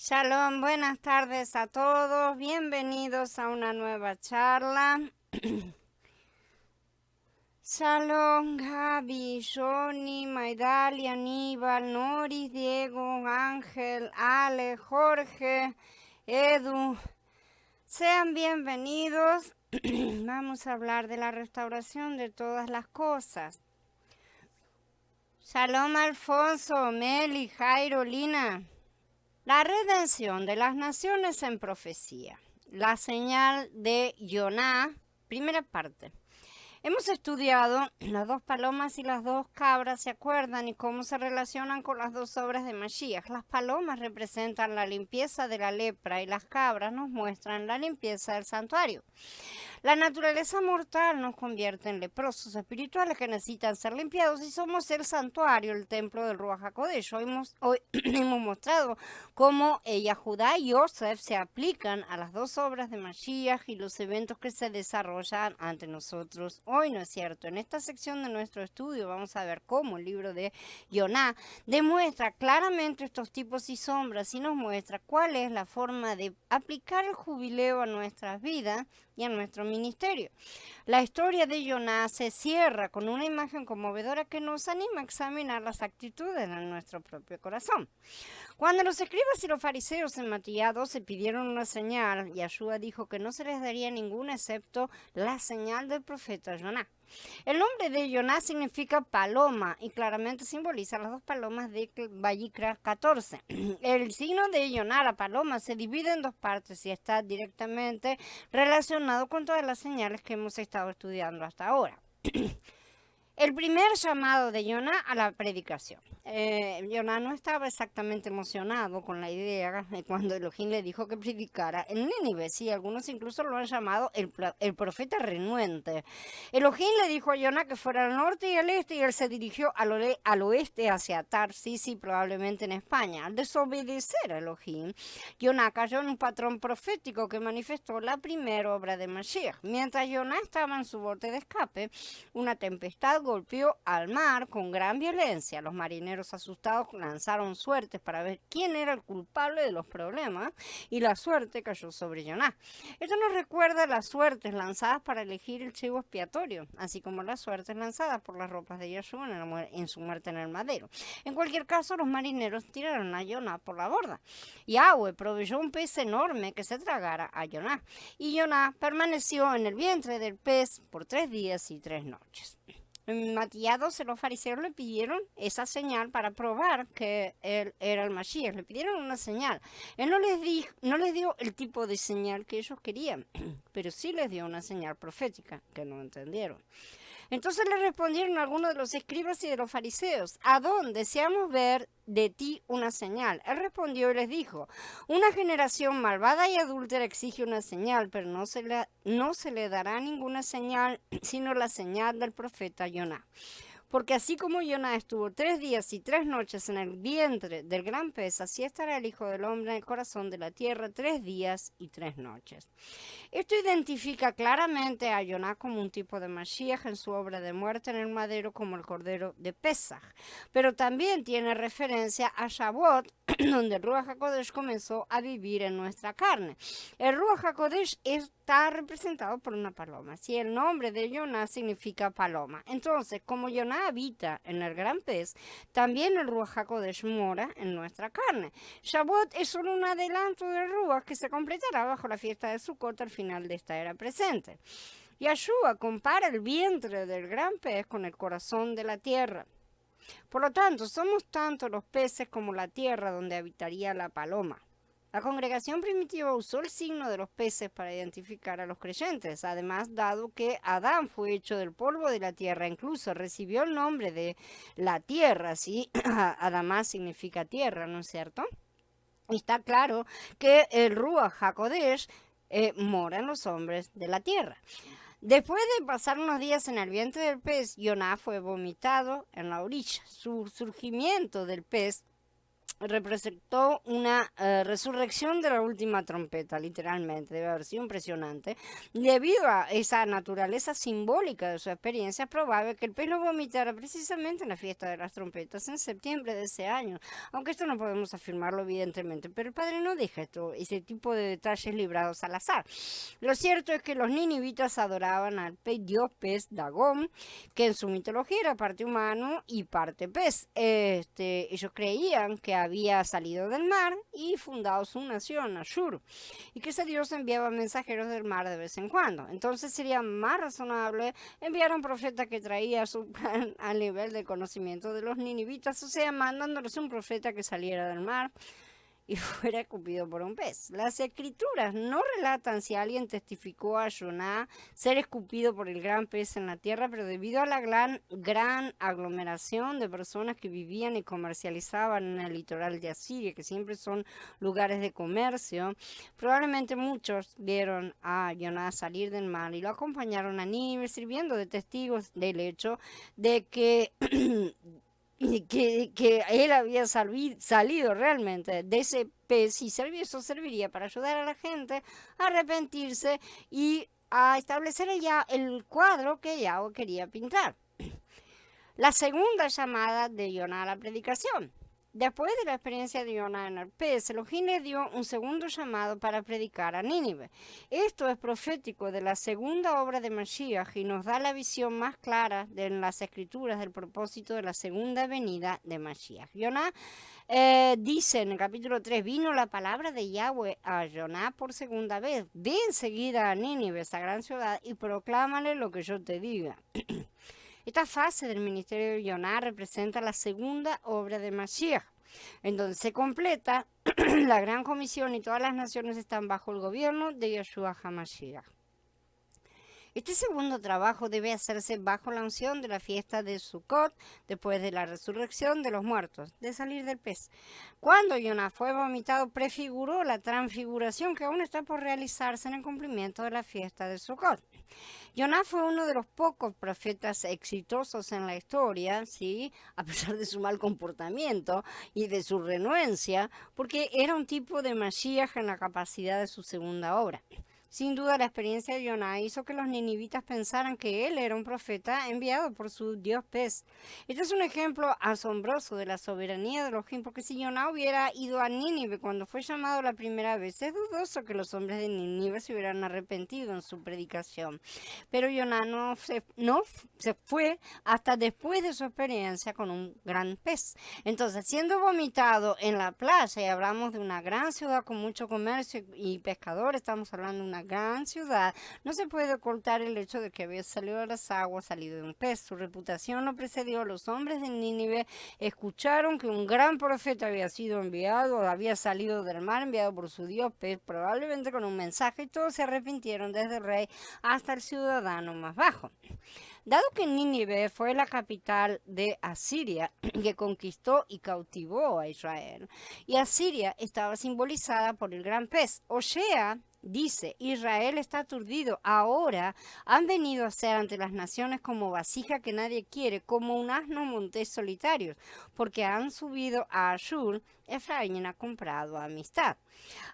Shalom, buenas tardes a todos, bienvenidos a una nueva charla. Shalom, Gaby, Johnny, Maidali, Aníbal, Noris, Diego, Ángel, Ale, Jorge, Edu. Sean bienvenidos. Vamos a hablar de la restauración de todas las cosas. Shalom, Alfonso, Meli, Jairo, Lina. La redención de las naciones en profecía. La señal de Yoná, primera parte. Hemos estudiado las dos palomas y las dos cabras, ¿se acuerdan? Y cómo se relacionan con las dos obras de Mashiach. Las palomas representan la limpieza de la lepra y las cabras nos muestran la limpieza del santuario. La naturaleza mortal nos convierte en leprosos espirituales que necesitan ser limpiados y somos el santuario, el templo del Ruach HaKodesh. Hoy hemos mostrado cómo Judá y Yosef se aplican a las dos obras de Mashiach y los eventos que se desarrollan ante nosotros hoy, ¿no es cierto? En esta sección de nuestro estudio vamos a ver cómo el libro de Yoná demuestra claramente estos tipos y sombras y nos muestra cuál es la forma de aplicar el jubileo a nuestras vidas y a nuestro ministerio. La historia de Yoná se cierra con una imagen conmovedora que nos anima a examinar las actitudes de nuestro propio corazón. Cuando los escribas y los fariseos en Matías 12 pidieron una señal, Yeshua dijo que no se les daría ninguna excepto la señal del profeta Yoná. El nombre de Yoná significa paloma y claramente simboliza las dos palomas de Vayikra 14. El signo de Yoná, la paloma, se divide en dos partes y está directamente relacionado con todas las señales que hemos estado estudiando hasta ahora. El primer llamado de Yoná a la predicación. Yoná no estaba exactamente emocionado con la idea cuando Elohim le dijo que predicara en Nínive. Sí, algunos incluso lo han llamado el profeta renuente. Elohim le dijo a Yoná que fuera al norte y al este y él se dirigió al oeste hacia Tarsis y probablemente en España. Al desobedecer a Elohim, Yoná cayó en un patrón profético que manifestó la primera obra de Mashiach. Mientras Yoná estaba en su bote de escape, una tempestad golpeó al mar con gran violencia. Los marineros asustados lanzaron suertes para ver quién era el culpable de los problemas y la suerte cayó sobre Yoná. Esto nos recuerda las suertes lanzadas para elegir el chivo expiatorio, así como las suertes lanzadas por las ropas de Yeshua en su muerte en el madero. En cualquier caso, los marineros tiraron a Yoná por la borda. Yahweh proveyó un pez enorme que se tragara a Yoná, y Yoná permaneció en el vientre del pez por 3 días y 3 noches. En Matías 12 los fariseos le pidieron esa señal para probar que él era el Mashiach. Le pidieron una señal. Él no les dio el tipo de señal que ellos querían, pero sí les dio una señal profética que no entendieron. Entonces le respondieron algunos de los escribas y de los fariseos: ¿a dónde deseamos ver de ti una señal? Él respondió y les dijo: una generación malvada y adúltera exige una señal, pero no se le dará ninguna señal, sino la señal del profeta Yoná. Porque así como Yoná estuvo 3 días y 3 noches en el vientre del gran pez, así estará el Hijo del Hombre en el corazón de la tierra 3 días y 3 noches. Esto identifica claramente a Yoná como un tipo de Mashiach en su obra de muerte en el madero como el cordero de Pesaj, pero también tiene referencia a Shavuot, donde el Ruach HaKodesh comenzó a vivir en nuestra carne. El Ruach HaKodesh está representado por una paloma. Si el nombre de Yoná significa paloma, entonces como Yoná habita en el gran pez, también el Ruach HaKodesh mora en nuestra carne. Shavuot es solo un adelanto del Ruach que se completará bajo la fiesta de Sukkot al final de esta era presente. Yeshua compara el vientre del gran pez con el corazón de la tierra. Por lo tanto, somos tanto los peces como la tierra donde habitaría la paloma. La congregación primitiva usó el signo de los peces para identificar a los creyentes. Además, dado que Adán fue hecho del polvo de la tierra, incluso recibió el nombre de la tierra, ¿sí? Adamás significa tierra, ¿no es cierto? Está claro que el Ruach HaKodesh mora en los hombres de la tierra. Después de pasar unos días en el vientre del pez, Yoná fue vomitado en la orilla. Su surgimiento del pez representó una resurrección de la última trompeta, literalmente, debe haber sido impresionante. Debido a esa naturaleza simbólica de su experiencia, es probable que el pez lo vomitara precisamente en la fiesta de las trompetas en septiembre de ese año, aunque esto no podemos afirmarlo evidentemente, pero el padre no deja ese tipo de detalles librados al azar. Lo cierto es que los ninivitas adoraban al dios pez Dagón, que en su mitología era parte humano y parte pez. Ellos creían que había salido del mar y fundado su nación, Ashur, y que ese dios enviaba mensajeros del mar de vez en cuando. Entonces sería más razonable enviar a un profeta que traía su plan al nivel de conocimiento de los ninivitas, o sea, mandándoles un profeta que saliera del mar y fuera escupido por un pez. Las escrituras no relatan si alguien testificó a Jonás ser escupido por el gran pez en la tierra, pero debido a la gran aglomeración de personas que vivían y comercializaban en el litoral de Asiria, que siempre son lugares de comercio, probablemente muchos vieron a Jonás salir del mar y lo acompañaron a Nínive, sirviendo de testigos del hecho de que que él había salido realmente de ese pez, y eso serviría para ayudar a la gente a arrepentirse y a establecer el cuadro que Yahweh quería pintar. La segunda llamada de Jonás a la predicación. Después de la experiencia de Jonás en el pez, Elohim le dio un segundo llamado para predicar a Nínive. Esto es profético de la segunda obra de Mashiach y nos da la visión más clara en las escrituras del propósito de la segunda venida de Mashiach. Jonás dice en el capítulo 3, vino la palabra de Yahweh a Jonás por segunda vez. Ve enseguida a Nínive, esa gran ciudad, y proclámale lo que yo te diga. Esta fase del ministerio de Jonás representa la segunda obra de Mashiach, en donde se completa la gran comisión y todas las naciones están bajo el gobierno de Yeshua HaMashiach. Este segundo trabajo debe hacerse bajo la unción de la fiesta de Sukkot, después de la resurrección de los muertos, de salir del pez. Cuando Jonás fue vomitado, prefiguró la transfiguración que aún está por realizarse en el cumplimiento de la fiesta de Sukkot. Jonás fue uno de los pocos profetas exitosos en la historia, ¿sí? A pesar de su mal comportamiento y de su renuencia, porque era un tipo de Mashiach en la capacidad de su segunda obra. Sin duda, la experiencia de Jonás hizo que los ninivitas pensaran que él era un profeta enviado por su dios pez. Este es un ejemplo asombroso de la soberanía de Elohim, porque si Jonás hubiera ido a Nínive cuando fue llamado la primera vez, es dudoso que los hombres de Nínive se hubieran arrepentido en su predicación. Pero Jonás no se fue hasta después de su experiencia con un gran pez. Entonces, siendo vomitado en la playa, y hablamos de una gran ciudad con mucho comercio y pescadores, estamos hablando de una gran ciudad, no se puede ocultar el hecho de que había salido de las aguas, salido de un pez. Su reputación lo precedió. Los hombres de Nínive escucharon que un gran profeta había sido enviado, había salido del mar, enviado por su dios pez, probablemente con un mensaje, y todos se arrepintieron, desde el rey hasta el ciudadano más bajo. Dado que Nínive fue la capital de Asiria, que conquistó y cautivó a Israel, y Asiria estaba simbolizada por el gran pez, Osea dice, Israel está aturdido, ahora han venido a ser ante las naciones como vasija que nadie quiere, como un asno montés solitarios, porque han subido a Ashur, Efraín ha comprado amistad.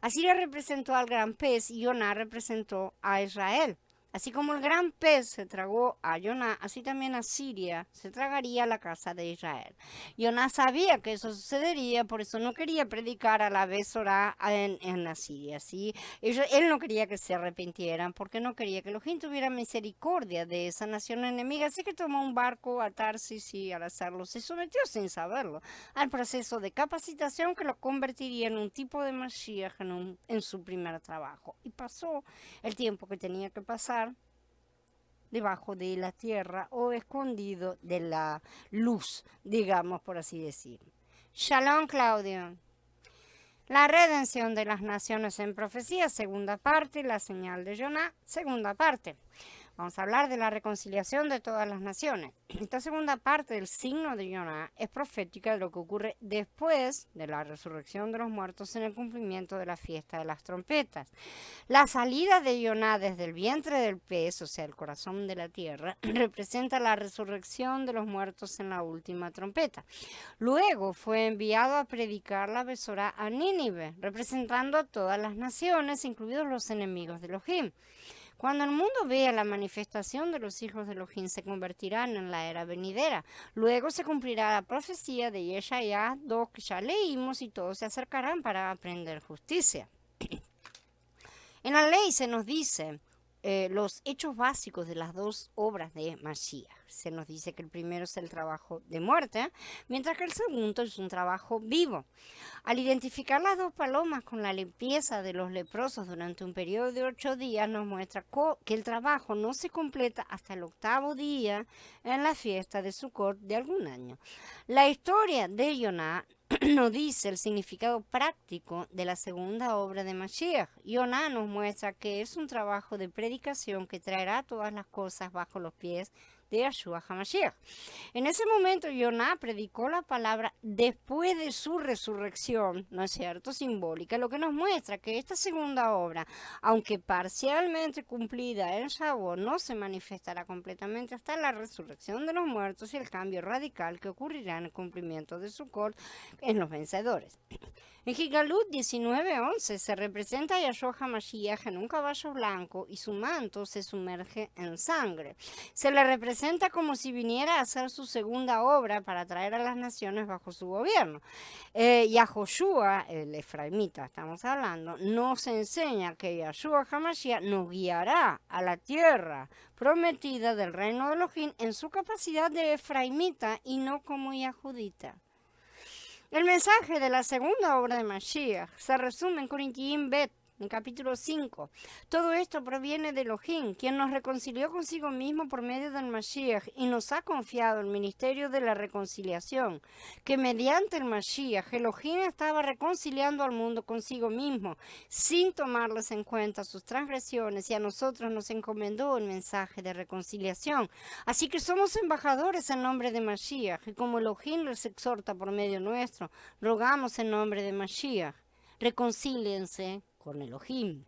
Asiria representó al gran pez y Jonás representó a Israel. Así como el gran pez se tragó a Jonás, así también Asiria se tragaría a la casa de Israel. Jonás sabía que eso sucedería, por eso no quería predicar a la vez Sorá en Asiria. ¿Sí? Él no quería que se arrepintieran, porque no quería que Elohim tuviera misericordia de esa nación enemiga. Así que tomó un barco a Tarsis y al hacerlo se sometió sin saberlo al proceso de capacitación que lo convertiría en un tipo de Mashiach en su primer trabajo. Y pasó el tiempo que tenía que pasar debajo de la tierra o escondido de la luz, digamos, por así decir. Shalom, Claudio. La redención de las naciones en profecía, segunda parte, la señal de Jonás, segunda parte. Vamos a hablar de la reconciliación de todas las naciones. Esta segunda parte del signo de Yoná es profética de lo que ocurre después de la resurrección de los muertos en el cumplimiento de la fiesta de las trompetas. La salida de Yoná desde el vientre del pez, o sea, el corazón de la tierra, representa la resurrección de los muertos en la última trompeta. Luego fue enviado a predicar la Besorá a Nínive, representando a todas las naciones, incluidos los enemigos de Elohim. Cuando el mundo vea la manifestación de los hijos de Elohim, se convertirán en la era venidera. Luego se cumplirá la profecía de Yeshayá 2 que ya leímos y todos se acercarán para aprender justicia. En la ley se nos dice los hechos básicos de las dos obras de Mashiach. Se nos dice que el primero es el trabajo de muerte, mientras que el segundo es un trabajo vivo. Al identificar las dos palomas con la limpieza de los leprosos durante un periodo de 8 días, nos muestra que el trabajo no se completa hasta el 8º día en la fiesta de Sukkot de algún año. La historia de Yoná nos dice el significado práctico de la segunda obra de Mashiach. Yoná nos muestra que es un trabajo de predicación que traerá todas las cosas bajo los pies de Yeshua HaMashiach. En ese momento Yoná predicó la palabra después de su resurrección, ¿no es cierto?, simbólica, lo que nos muestra que esta segunda obra, aunque parcialmente cumplida en Shavuot, no se manifestará completamente hasta la resurrección de los muertos y el cambio radical que ocurrirá en el cumplimiento de Sukkot en los vencedores. En Gigalut 19:11 se representa a Yeshua HaMashiach en un caballo blanco y su manto se sumerge en sangre. Se le representa como si viniera a hacer su segunda obra para traer a las naciones bajo su gobierno. Y a Joshua, el efraimita estamos hablando, nos enseña que Yeshua HaMashiach nos guiará a la tierra prometida del reino de Elohim en su capacidad de efraimita y no como yahudita. El mensaje de la segunda obra de Mashiach se resume en Corintiim Bet, en capítulo 5. Todo esto proviene de Elohim, quien nos reconcilió consigo mismo por medio del Mashiach y nos ha confiado el ministerio de la reconciliación, que mediante el Mashiach Elohim estaba reconciliando al mundo consigo mismo, sin tomarles en cuenta sus transgresiones, y a nosotros nos encomendó el mensaje de reconciliación. Así que somos embajadores en nombre de Mashiach, y como Elohim les exhorta por medio nuestro, rogamos en nombre de Mashiach, reconcíliense con Elohim.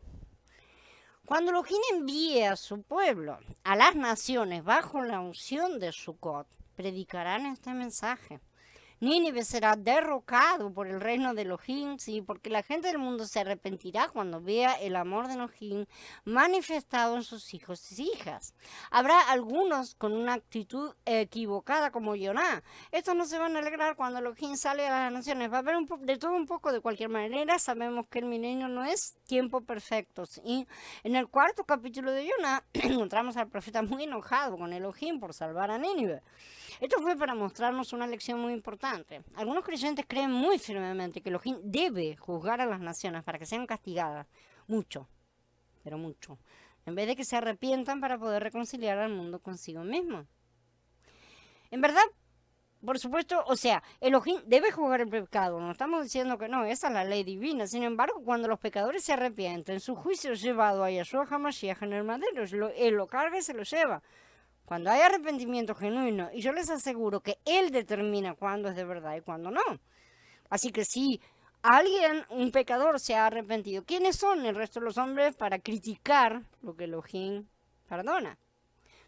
Cuando Elohim envíe a su pueblo, a las naciones, bajo la unción de Sukkot, predicarán este mensaje. Nínive será derrocado por el reino de Elohim, sí, porque la gente del mundo se arrepentirá cuando vea el amor de Elohim manifestado en sus hijos y hijas. Habrá algunos con una actitud equivocada como Yoná. Estos no se van a alegrar cuando Elohim sale a las naciones. Va a haber de todo un poco de cualquier manera. Sabemos que el milenio no es tiempo perfecto, ¿sí? En el 4º capítulo de Yoná encontramos al profeta muy enojado con Elohim por salvar a Nínive. Esto fue para mostrarnos una lección muy importante. Algunos creyentes creen muy firmemente que Elohim debe juzgar a las naciones para que sean castigadas. Mucho, pero mucho. En vez de que se arrepientan para poder reconciliar al mundo consigo mismo. En verdad, por supuesto, o sea, Elohim debe juzgar el pecado. No estamos diciendo que no, esa es la ley divina. Sin embargo, cuando los pecadores se arrepienten, su juicio es llevado a Yeshua HaMashiach en el madero. Él lo carga y se lo lleva. Cuando hay arrepentimiento genuino, y yo les aseguro que Él determina cuándo es de verdad y cuándo no. Así que si alguien, un pecador, se ha arrepentido, ¿quiénes son el resto de los hombres para criticar lo que Elohim perdona?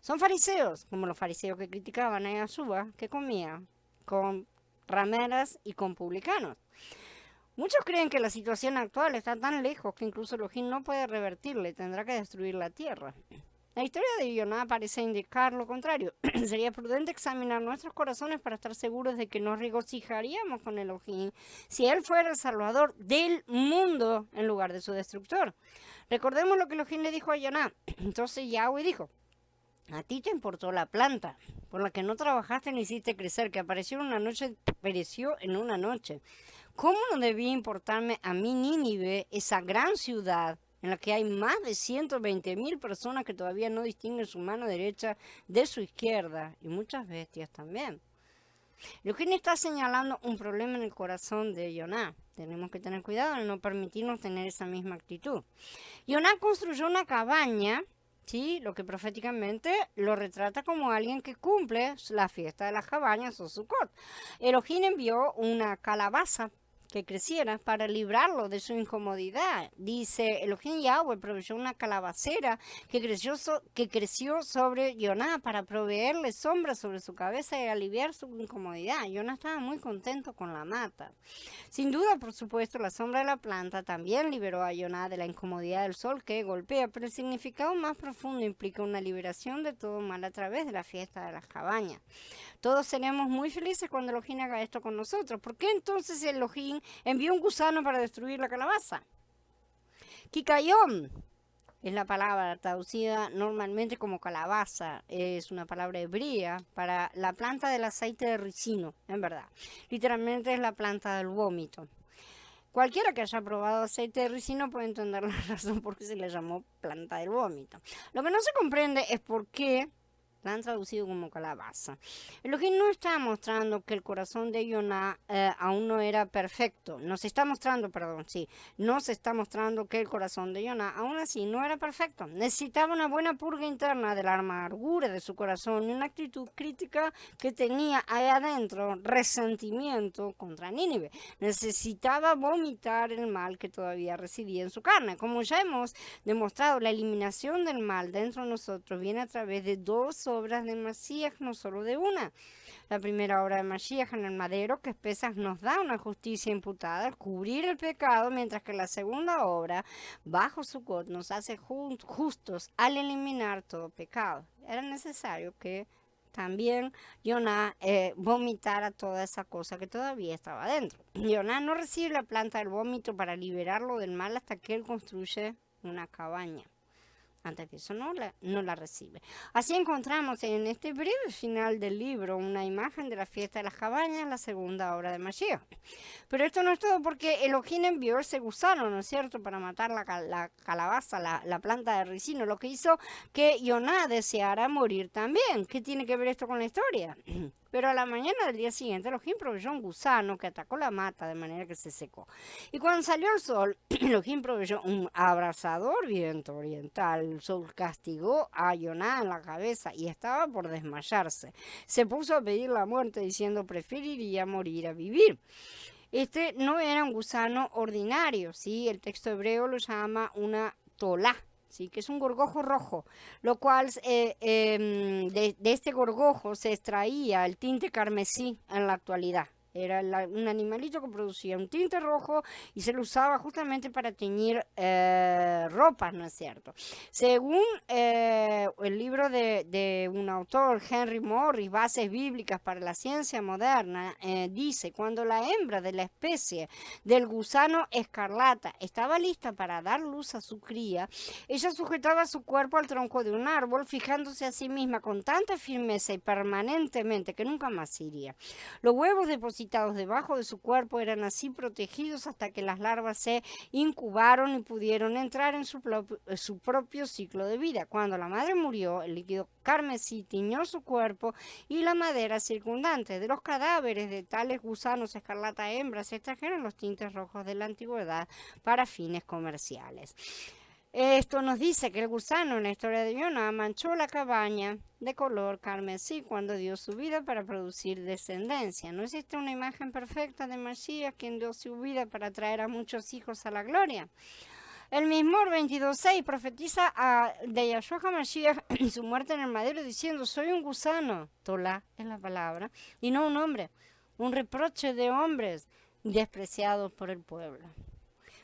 Son fariseos, como los fariseos que criticaban a Yeshua, que comía con rameras y con publicanos. Muchos creen que la situación actual está tan lejos que incluso Elohim no puede revertirla y tendrá que destruir la tierra. La historia de Yoná parece indicar lo contrario. Sería prudente examinar nuestros corazones para estar seguros de que nos regocijaríamos con Elohim si Él fuera el salvador del mundo en lugar de su destructor. Recordemos lo que Elohim le dijo a Yoná. Entonces Yahweh dijo: a ti te importó la planta, por la que no trabajaste ni hiciste crecer, que apareció en una noche, pereció en una noche. ¿Cómo no debía importarme a mí Nínive, esa gran ciudad, en la que hay más de 120,000 personas que todavía no distinguen su mano derecha de su izquierda, y muchas bestias también? Elohim está señalando un problema en el corazón de Yoná. Tenemos que tener cuidado en no permitirnos tener esa misma actitud. Yoná construyó una cabaña, ¿sí? Lo que proféticamente lo retrata como alguien que cumple la fiesta de las cabañas o Sukkot. Elohim envió una calabaza que creciera para librarlo de su incomodidad. Dice, Elohim Yahweh proveyó una calabacera que creció sobre Yoná para proveerle sombra sobre su cabeza y aliviar su incomodidad. Yoná estaba muy contento con la mata. Sin duda, por supuesto, la sombra de la planta también liberó a Yoná de la incomodidad del sol que golpea, pero el significado más profundo implica una liberación de todo mal a través de la fiesta de las cabañas. Todos seremos muy felices cuando Elohim haga esto con nosotros. ¿Por qué entonces Elohim envió un gusano para destruir la calabaza? Kikayón es la palabra traducida normalmente como calabaza. Es una palabra hebrea para la planta del aceite de ricino, en verdad. Literalmente es la planta del vómito. Cualquiera que haya probado aceite de ricino puede entender la razón por qué se le llamó planta del vómito. Lo que no se comprende es por qué la han traducido como calabaza. Elohim no está mostrando que el corazón de Yoná aún no era perfecto. Nos está mostrando que el corazón de Yoná aún así no era perfecto. Necesitaba una buena purga interna de la amargura de su corazón y una actitud crítica que tenía ahí adentro, resentimiento contra Nínive. Necesitaba vomitar el mal que todavía residía en su carne. Como ya hemos demostrado, la eliminación del mal dentro de nosotros viene a través de dos obras de Mashiach, no solo de una. La primera obra de Mashiach en el madero, que Pesaj nos da una justicia imputada al cubrir el pecado, mientras que la segunda obra, bajo Sukkot, nos hace justos al eliminar todo pecado. Era necesario que también Yoná vomitara toda esa cosa que todavía estaba dentro. Yoná no recibe la planta del vómito para liberarlo del mal hasta que él construye una cabaña. Antes de eso no la recibe. Así encontramos en este breve final del libro una imagen de la fiesta de las cabañas, la segunda obra de Mashiach. Pero esto no es todo, porque Elohim envió ese gusano, ¿no es cierto?, para matar la calabaza, la planta de ricino, lo que hizo que Yoná deseara morir también. ¿Qué tiene que ver esto con la historia? Pero a la mañana del día siguiente, Elohim proveyó un gusano que atacó la mata de manera que se secó. Y cuando salió el sol, Elohim proveyó un abrasador viento oriental. El sol castigó a Yoná en la cabeza y estaba por desmayarse. Se puso a pedir la muerte diciendo, preferiría morir a vivir. Este no era un gusano ordinario, ¿sí? El texto hebreo lo llama una tolá, ¿sí? Que es un gorgojo rojo, lo cual de este gorgojo se extraía el tinte carmesí en la actualidad. Era un animalito que producía un tinte rojo y se lo usaba justamente para teñir ropas, ¿no es cierto? Según el libro de un autor, Henry Morris, Bases Bíblicas para la Ciencia Moderna, dice, cuando la hembra de la especie del gusano escarlata estaba lista para dar luz a su cría, ella sujetaba su cuerpo al tronco de un árbol, fijándose a sí misma con tanta firmeza y permanentemente que nunca más se iría. Los huevos depositados debajo de su cuerpo eran así protegidos hasta que las larvas se incubaron y pudieron entrar en su propio ciclo de vida. Cuando la madre murió, el líquido carmesí tiñó su cuerpo y la madera circundante. De los cadáveres de tales gusanos escarlata hembras se extrajeron los tintes rojos de la antigüedad para fines comerciales. Esto nos dice que el gusano en la historia de Yoná manchó la cabaña de color carmesí cuando dio su vida para producir descendencia. ¿No existe una imagen perfecta de Mashiach, quien dio su vida para traer a muchos hijos a la gloria? El Mismor 22:6 profetiza de Yahshua HaMashiach y su muerte en el madero diciendo, soy un gusano, tolá es la palabra, y no un hombre, un reproche de hombres despreciados por el pueblo.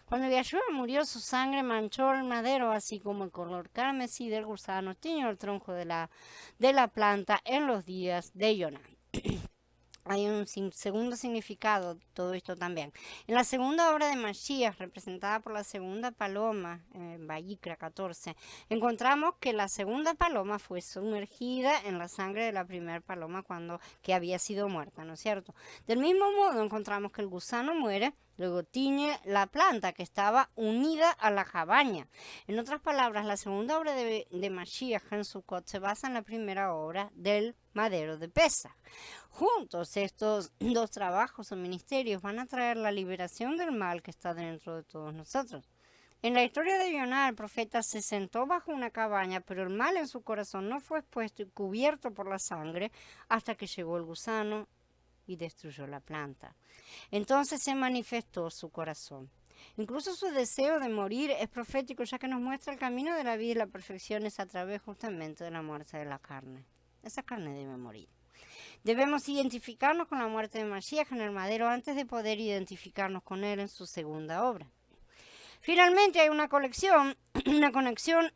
Cuando Yahshua murió, su sangre manchó el madero, así como el color carmesí del gusano tiñó el tronco de la planta en los días de Yoná. Hay un segundo significado todo esto también. En la segunda obra de Mashiach, representada por la segunda paloma, en Vayikra 14, encontramos que la segunda paloma fue sumergida en la sangre de la primera paloma que había sido muerta, ¿no es cierto? Del mismo modo, encontramos que el gusano muere, luego tiñe la planta que estaba unida a la cabaña. En otras palabras, la segunda obra de Mashiach en Sukkot se basa en la primera obra del madero de Pesaj. Juntos, estos dos trabajos o ministerios van a traer la liberación del mal que está dentro de todos nosotros. En la historia de Yoná, el profeta se sentó bajo una cabaña, pero el mal en su corazón no fue expuesto y cubierto por la sangre hasta que llegó el gusano y destruyó la planta. Entonces se manifestó su corazón. Incluso su deseo de morir es profético, ya que nos muestra el camino de la vida y la perfección es a través justamente de la muerte de la carne. Esa carne debe morir. Debemos identificarnos con la muerte de Mashiach en el madero antes de poder identificarnos con él en su segunda obra. Finalmente hay una conexión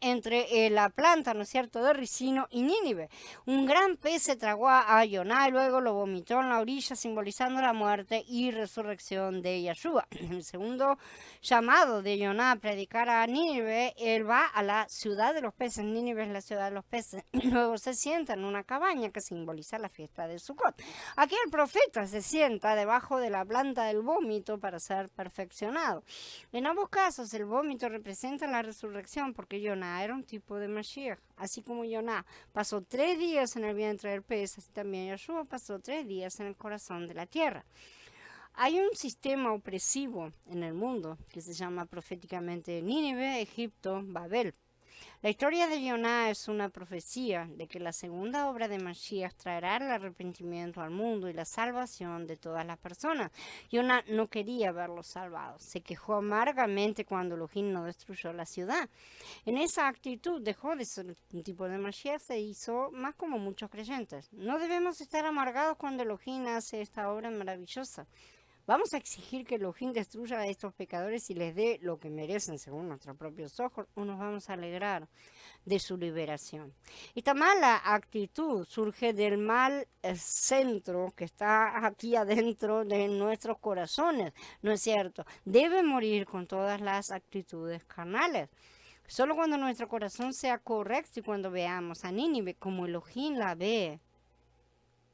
entre la planta, ¿no es cierto?, de ricino y Nínive. Un gran pez se tragó a Yoná y luego lo vomitó en la orilla, simbolizando la muerte y resurrección de Yeshua. El segundo llamado de Yoná a predicar a Nínive, él va a la ciudad de los peces. Nínive es la ciudad de los peces. Luego se sienta en una cabaña que simboliza la fiesta de Sukkot. Aquí el profeta se sienta debajo de la planta del vómito para ser perfeccionado. En ambos casos, el vómito representa la resurrección porque Yoná era un tipo de Mashiach. Así como Yoná pasó 3 días en el vientre del pez, así también Yeshua pasó 3 días en el corazón de la tierra. Hay un sistema opresivo en el mundo que se llama proféticamente Nínive, Egipto, Babel. La historia de Yoná es una profecía de que la segunda obra de Mashiach traerá el arrepentimiento al mundo y la salvación de todas las personas. Yoná no quería verlos salvados. Se quejó amargamente cuando Elohim no destruyó la ciudad. En esa actitud dejó de ser un tipo de Mashiach, se hizo más como muchos creyentes. No debemos estar amargados cuando Elohim hace esta obra maravillosa. Vamos a exigir que Elohim destruya a estos pecadores y les dé lo que merecen según nuestros propios ojos, o nos vamos a alegrar de su liberación. Esta mala actitud surge del mal centro que está aquí adentro de nuestros corazones, ¿no es cierto? Debe morir con todas las actitudes carnales. Solo cuando nuestro corazón sea correcto y cuando veamos a Nínive como Elohim la ve,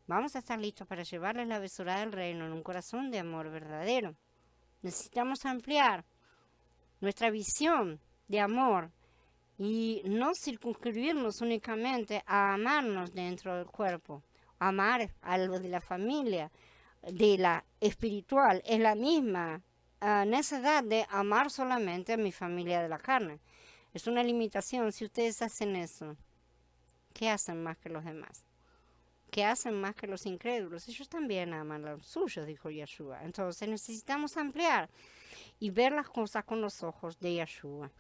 vamos a estar listos para llevarles la besorá del reino en un corazón de amor verdadero. Necesitamos ampliar nuestra visión de amor y no circunscribirnos únicamente a amarnos dentro del cuerpo. Amar a lo de la familia, de la espiritual, es la misma necesidad de amar solamente a mi familia de la carne. Es una limitación. Si ustedes hacen eso, ¿qué hacen más que los demás? Que hacen más que los incrédulos. Ellos también aman a los suyos, dijo Yeshua. Entonces necesitamos ampliar y ver las cosas con los ojos de Yeshua.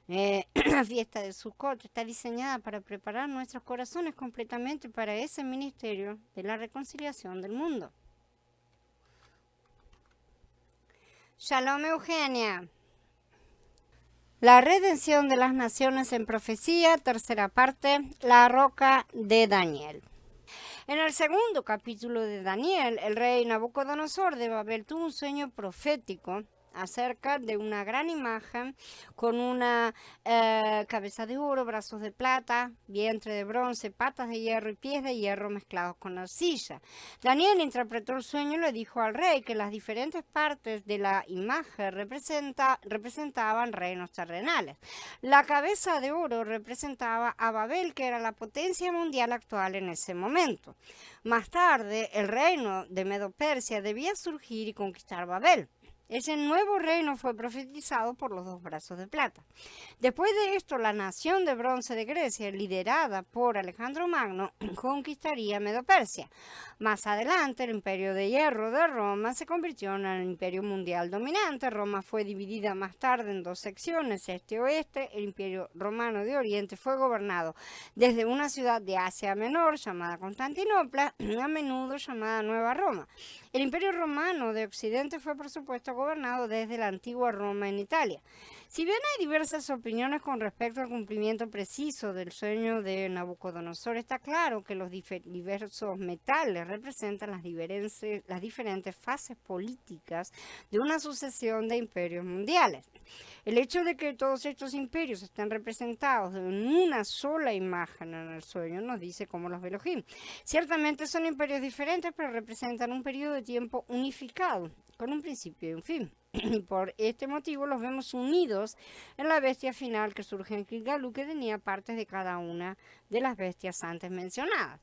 La fiesta de Sukkot está diseñada para preparar nuestros corazones completamente para ese ministerio de la reconciliación del mundo. Shalom, Eugenia. La redención de las naciones en profecía, tercera parte, la roca de Daniel. En el segundo capítulo de Daniel, el rey Nabucodonosor de Babel tuvo un sueño profético acerca de una gran imagen con una cabeza de oro, brazos de plata, vientre de bronce, patas de hierro y pies de hierro mezclados con arcilla. Daniel interpretó el sueño y le dijo al rey que las diferentes partes de la imagen representaban reinos terrenales. La cabeza de oro representaba a Babel, que era la potencia mundial actual en ese momento. Más tarde, el reino de Medo-Persia debía surgir y conquistar Babel. Ese nuevo reino fue profetizado por los 2 brazos de plata. Después de esto, la nación de bronce de Grecia, liderada por Alejandro Magno, conquistaría Medo-Persia. Más adelante, el imperio de hierro de Roma se convirtió en el imperio mundial dominante. Roma fue dividida más tarde en 2 secciones, este-oeste. El imperio romano de Oriente fue gobernado desde una ciudad de Asia Menor llamada Constantinopla, a menudo llamada Nueva Roma. El imperio romano de Occidente fue, por supuesto, gobernado desde la antigua Roma en Italia. Si bien hay diversas opiniones con respecto al cumplimiento preciso del sueño de Nabucodonosor, está claro que los diversos metales representan las diferentes fases políticas de una sucesión de imperios mundiales. El hecho de que todos estos imperios estén representados en una sola imagen en el sueño nos dice cómo los ve Elohim. Ciertamente son imperios diferentes, pero representan un periodo de tiempo unificado, con un principio y un fin. Y por este motivo los vemos unidos en la bestia final que surge en Kilgalú, que tenía partes de cada una de las bestias antes mencionadas.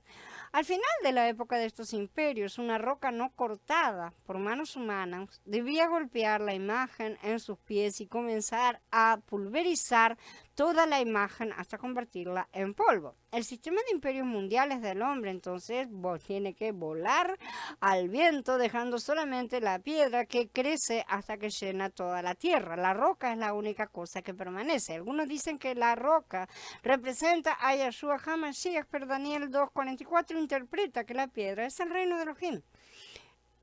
Al final de la época de estos imperios, una roca no cortada por manos humanas debía golpear la imagen en sus pies y comenzar a pulverizar toda la imagen hasta convertirla en polvo. El sistema de imperios mundiales del hombre entonces tiene que volar al viento, dejando solamente la piedra que crece hasta que llena toda la tierra. La roca es la única cosa que permanece. Algunos dicen que la roca representa a Yahshua HaMashiach, pero Daniel 2:44 interpreta que la piedra es el reino de Elohim.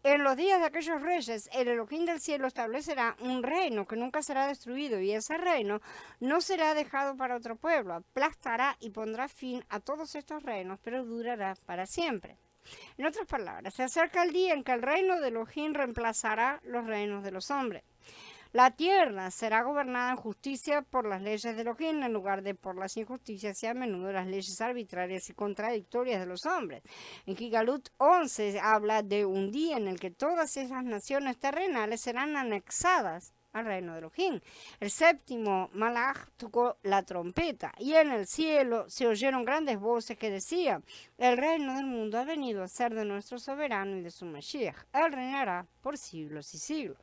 En los días de aquellos reyes, el Elohim del cielo establecerá un reino que nunca será destruido, y ese reino no será dejado para otro pueblo. Aplastará y pondrá fin a todos estos reinos, pero durará para siempre. En otras palabras, se acerca el día en que el reino de Elohim reemplazará los reinos de los hombres. La tierra será gobernada en justicia por las leyes de Elohim en lugar de por las injusticias y a menudo las leyes arbitrarias y contradictorias de los hombres. En Gigalut 11 habla de un día en el que todas esas naciones terrenales serán anexadas al reino de Elohim. El séptimo Malach tocó la trompeta y en el cielo se oyeron grandes voces que decían: el reino del mundo ha venido a ser de nuestro soberano y de su Mashiach. Él reinará por siglos y siglos.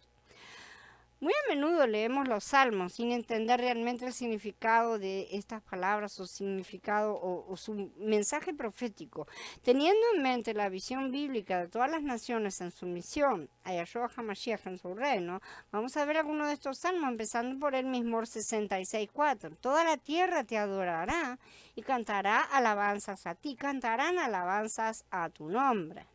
Muy a menudo leemos los salmos sin entender realmente el significado de estas palabras o significado o su mensaje profético. Teniendo en mente la visión bíblica de todas las naciones en su misión, a Yahshua HaMashiach en su reino, vamos a ver algunos de estos salmos, empezando por el Mizmor 66:4. Toda la tierra te adorará y cantará alabanzas a ti, cantarán alabanzas a tu nombre.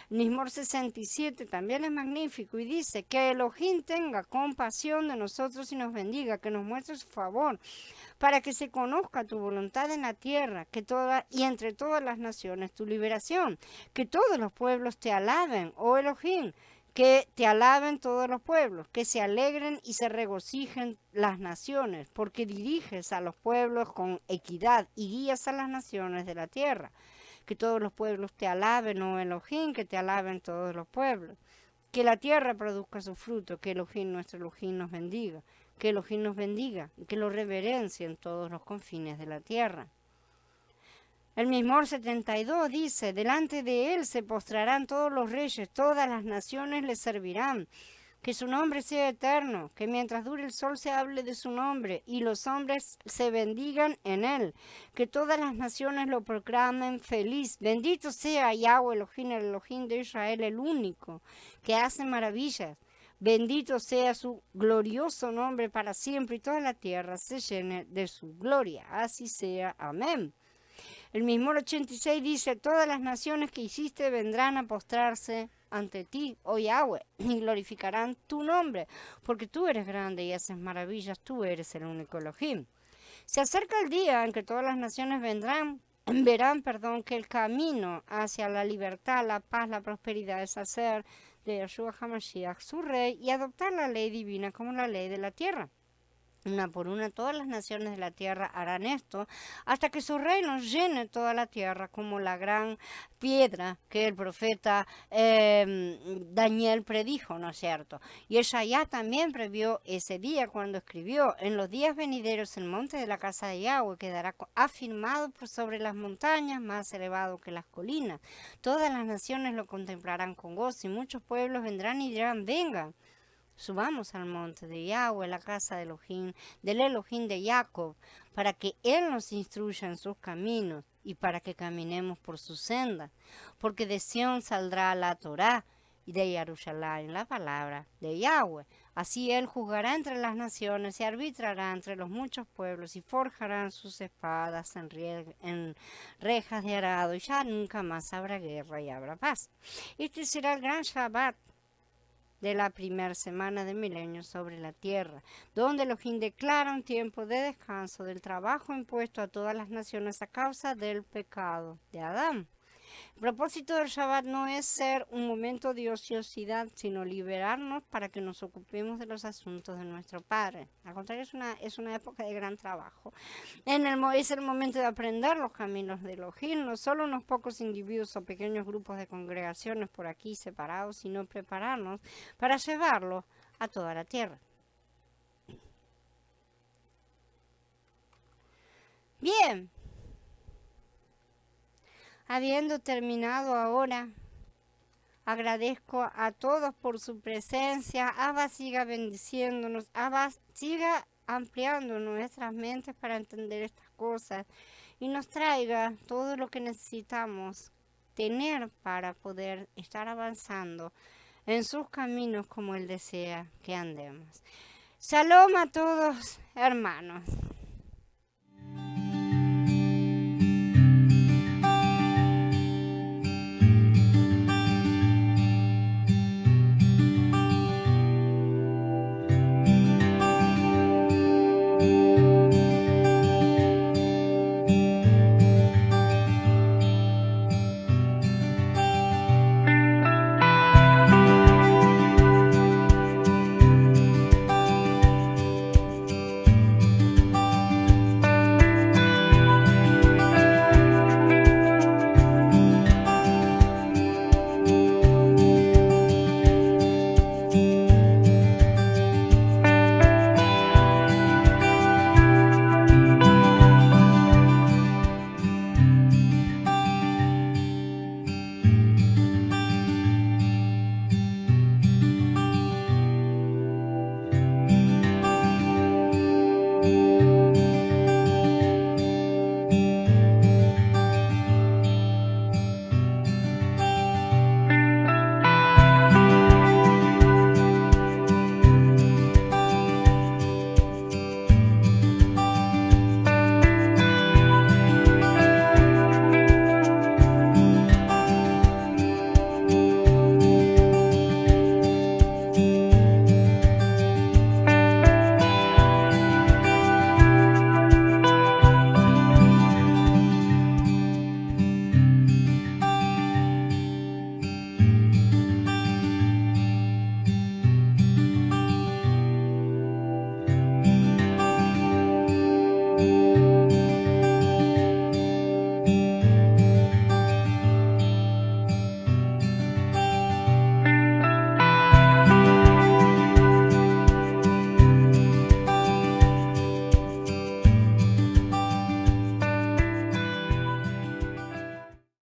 Mizmor 67 también es magnífico y dice: que Elohim tenga compasión de nosotros y nos bendiga, que nos muestre su favor, para que se conozca tu voluntad en la tierra, que y entre todas las naciones tu liberación, que todos los pueblos te alaben, oh Elohim, que te alaben todos los pueblos, que se alegren y se regocijen las naciones, porque diriges a los pueblos con equidad y guías a las naciones de la tierra. Que todos los pueblos te alaben, oh Elohim, que te alaben todos los pueblos. Que la tierra produzca su fruto, que Elohim, nuestro Elohim, nos bendiga. Que Elohim nos bendiga y que lo reverencien todos los confines de la tierra. El Mizmor 72 dice: delante de él se postrarán todos los reyes, todas las naciones le servirán. Que su nombre sea eterno, que mientras dure el sol se hable de su nombre y los hombres se bendigan en él. Que todas las naciones lo proclamen feliz. Bendito sea Yahweh Elohim, el Elohim de Israel, el único, que hace maravillas. Bendito sea su glorioso nombre para siempre y toda la tierra se llene de su gloria. Así sea. Amén. El Mizmor 86 dice: todas las naciones que hiciste vendrán a postrarse ante ti, oh Yahweh, y glorificarán tu nombre, porque tú eres grande y haces maravillas, tú eres el único Elohim. Se acerca el día en que todas las naciones verán, que el camino hacia la libertad, la paz, la prosperidad es hacer de Yahshua HaMashiach su rey y adoptar la ley divina como la ley de la tierra. Una por una, todas las naciones de la tierra harán esto, hasta que su reino llene toda la tierra, como la gran piedra que el profeta Daniel predijo, ¿no es cierto? Y Yeshaya también previó ese día cuando escribió: en los días venideros el monte de la casa de Yahweh quedará afirmado por sobre las montañas, más elevado que las colinas. Todas las naciones lo contemplarán con gozo y muchos pueblos vendrán y dirán: vengan, subamos al monte de Yahweh, la casa de Elohim, del Elohim de Jacob, para que Él nos instruya en sus caminos y para que caminemos por sus sendas. Porque de Sión saldrá la Torá y de Jerusalén la palabra de Yahweh. Así Él juzgará entre las naciones y arbitrará entre los muchos pueblos y forjarán sus espadas en rejas de arado y ya nunca más habrá guerra y habrá paz. Este será el gran Shabbat de la primera semana de milenio sobre la tierra, donde Elohim declara un tiempo de descanso del trabajo impuesto a todas las naciones a causa del pecado de Adán. El propósito del Shabbat no es ser un momento de ociosidad, sino liberarnos para que nos ocupemos de los asuntos de nuestro Padre. Al contrario, es una época de gran trabajo. Es el momento de aprender los caminos de Elohim, no solo unos pocos individuos o pequeños grupos de congregaciones por aquí separados, sino prepararnos para llevarlo a toda la tierra. Bien. Habiendo terminado ahora, agradezco a todos por su presencia. Abba siga bendiciéndonos. Abba siga ampliando nuestras mentes para entender estas cosas y nos traiga todo lo que necesitamos tener para poder estar avanzando en sus caminos como Él desea que andemos. Shalom a todos, hermanos.